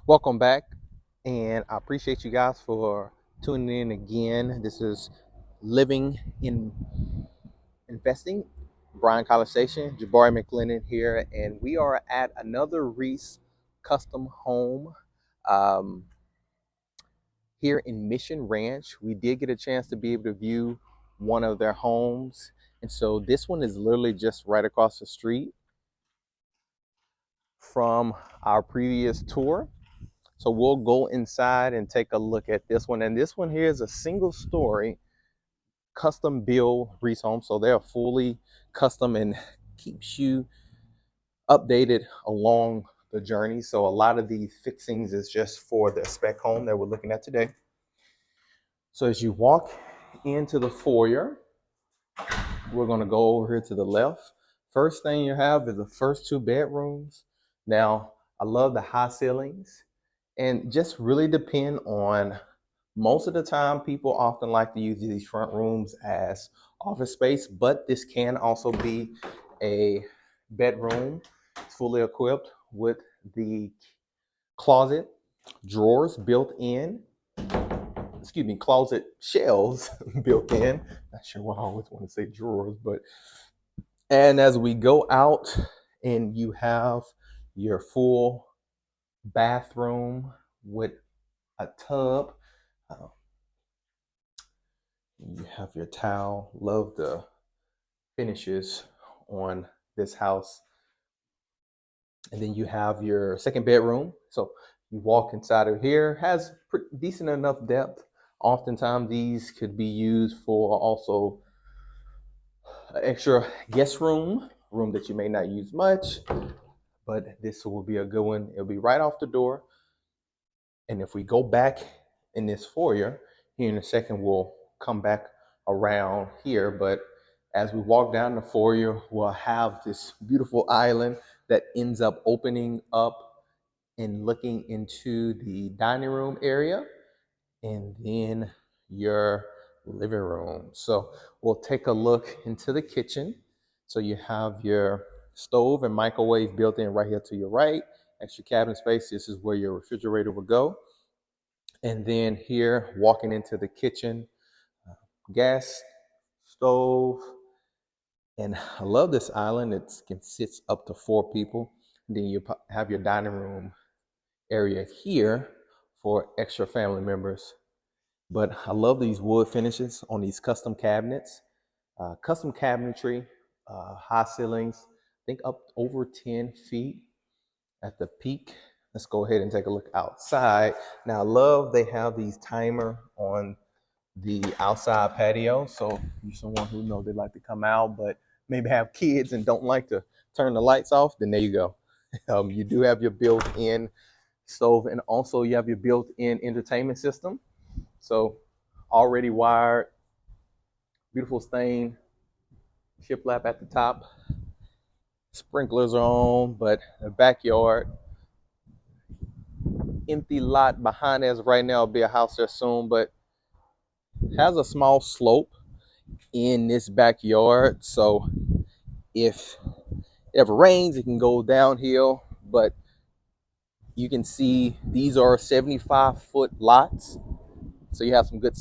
Welcome back, and I appreciate you guys for tuning in again. This is Living in Investing, Bryan-College Station, Jabari McLennan here, and we are at another Reece custom home um, here in Mission Ranch. We did get a chance to be able to view one of their homes, and so this one is literally just right across the street from our previous tour. So we'll go inside and take a look at this one. And this one here is a single story custom build Reece home. So they're fully custom and keeps you updated along the journey. So a lot of the fixings is just for the spec home that we're looking at today. So as you walk into the foyer, we're going to go over here to the left. First thing you have is the first two bedrooms. Now, I love the high ceilings and just really depend on most of the time people often like to use these front rooms as office space, but this can also be a bedroom. It's fully equipped with the closet drawers built in, closet shelves built in. Not sure why I always want to say drawers, but and as we go out and you have your full bathroom with a tub. Uh, you have your towel. Love the finishes on this house. And then you have your second bedroom. So you walk inside of here, has decent enough depth. Oftentimes these could be used for also an extra guest room that you may not use much, but this will be a good one. It'll be right off the door. And if we go back in this foyer, here in a second, we'll come back around here. But as we walk down the foyer, we'll have this beautiful island that ends up opening up and looking into the dining room area and then your living room. So we'll take a look into the kitchen. So you have your stove and microwave built in right here to your right. Extra cabinet space. This is where your refrigerator will go. And then here, walking into the kitchen, uh, gas stove. And I love this island. It can sit up to 4 people. And then you have your dining room area here for extra family members. But I love these wood finishes on these custom cabinets. Custom cabinetry, high ceilings, I think up over 10 feet at the peak. Let's go ahead and take a look outside. Now, I love they have these timer on the outside patio. So you're someone who knows they like to come out, but maybe have kids and don't like to turn the lights off, then there you go. You do have your built-in stove, and also you have your built-in entertainment system. So already wired, beautiful stain, shiplap at the top. Sprinklers are on, but the backyard, empty lot behind us right now will be a house there soon, but has a small slope in this backyard. So if it ever rains, it can go downhill, but you can see these are 75-foot lots. So you have some good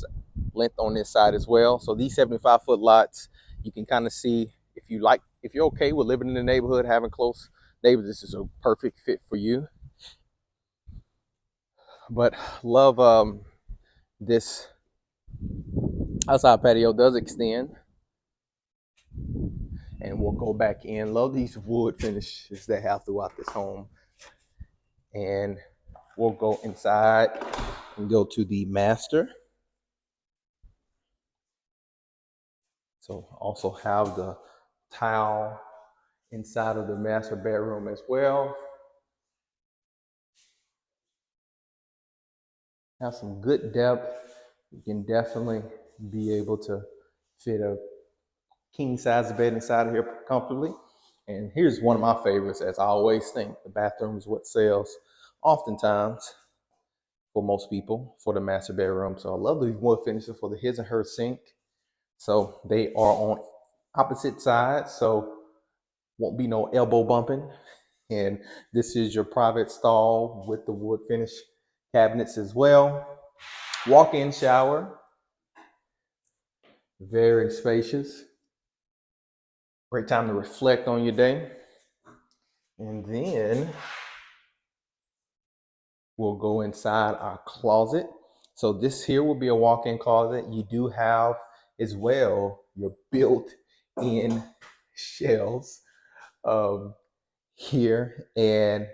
length on this side as well. So these 75-foot lots, you can kind of see if you're okay with living in the neighborhood, having close neighbors, this is a perfect fit for you. But love this outside patio does extend, and we'll go back in. Love these wood finishes they have throughout this home. And we'll go inside and go to the master. So also have the tile inside of the master bedroom as well. Have some good depth. You can definitely be able to fit a king size bed inside of here comfortably. And here's one of my favorites, as I always think, the bathroom is what sells oftentimes for most people for the master bedroom. So I love these wood finishes for the his and her sink. So they are on opposite sides, so won't be no elbow bumping And this is your private stall with the wood finish cabinets as well. Walk-in shower, very spacious. Great time to reflect on your day. And then we'll go inside our closet. So this here will be a walk-in closet. You do have as well your built-in shelves here, and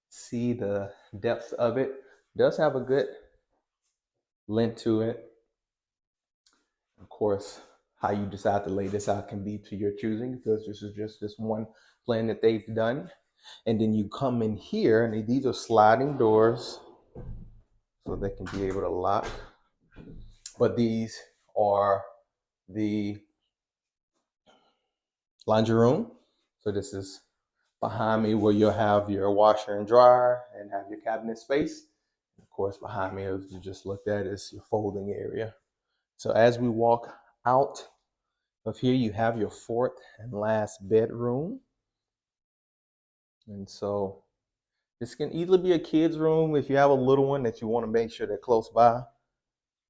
see the depths of it. Does have a good length to it. Of course, how you decide to lay this out can be to your choosing, because this is just this one plan that they've done. And then you come in here, and these are sliding doors, so they can be able to lock. But these are the laundry room. So this is behind me where you'll have your washer and dryer and have your cabinet space. Of course, behind me, as you just looked at, is your folding area. So as we walk out of here, you have your fourth and last bedroom. And so this can easily be a kid's room if you have a little one that you want to make sure they're close by,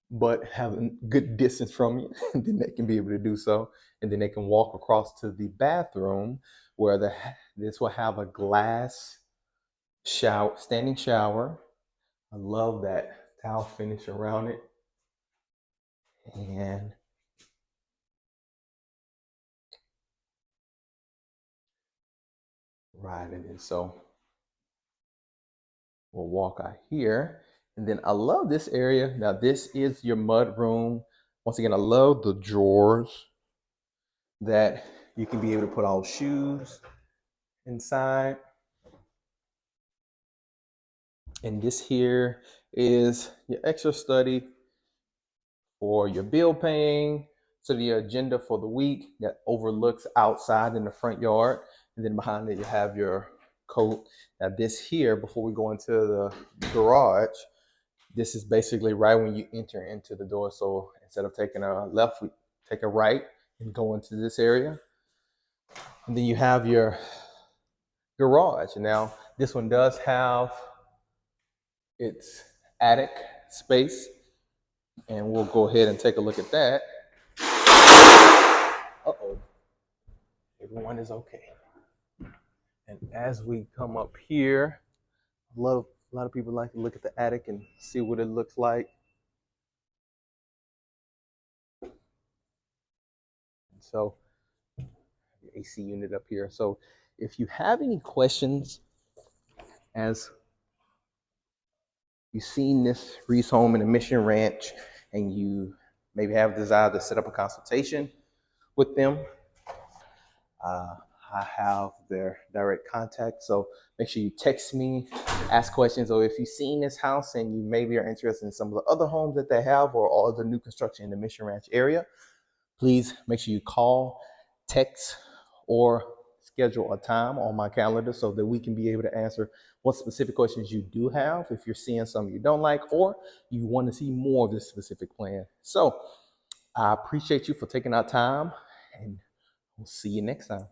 but have a good distance from you. Then they can be able to do so. And then they can walk across to the bathroom where this will have a glass shower, standing shower. I love that tile finish around it. And right in it. So we'll walk out here. And then I love this area. Now this is your mud room. Once again, I love the drawers that you can be able to put all shoes inside. And this here is your extra study for your bill paying. So the agenda for the week that overlooks outside in the front yard. And then behind it, you have your coat. Now this here, before we go into the garage, this is basically right when you enter into the door. So instead of taking a left, we take a right and go into this area. And then you have your garage. Now this one does have its attic space, and we'll go ahead and take a look at that. Uh-oh, everyone is okay. And as we come up here, a lot of people like to look at the attic and see what it looks like. And so your AC unit up here. So if you have any questions as you've seen this Reece home in the Mission Ranch and you maybe have a desire to set up a consultation with them, I have their direct contact. So make sure you text me, ask questions, or if you've seen this house and you maybe are interested in some of the other homes that they have or all the new construction in the Mission Ranch area, please make sure you call, text, or schedule a time on my calendar so that we can be able to answer what specific questions you do have if you're seeing something you don't like or you want to see more of this specific plan. So I appreciate you for taking our time, and we'll see you next time.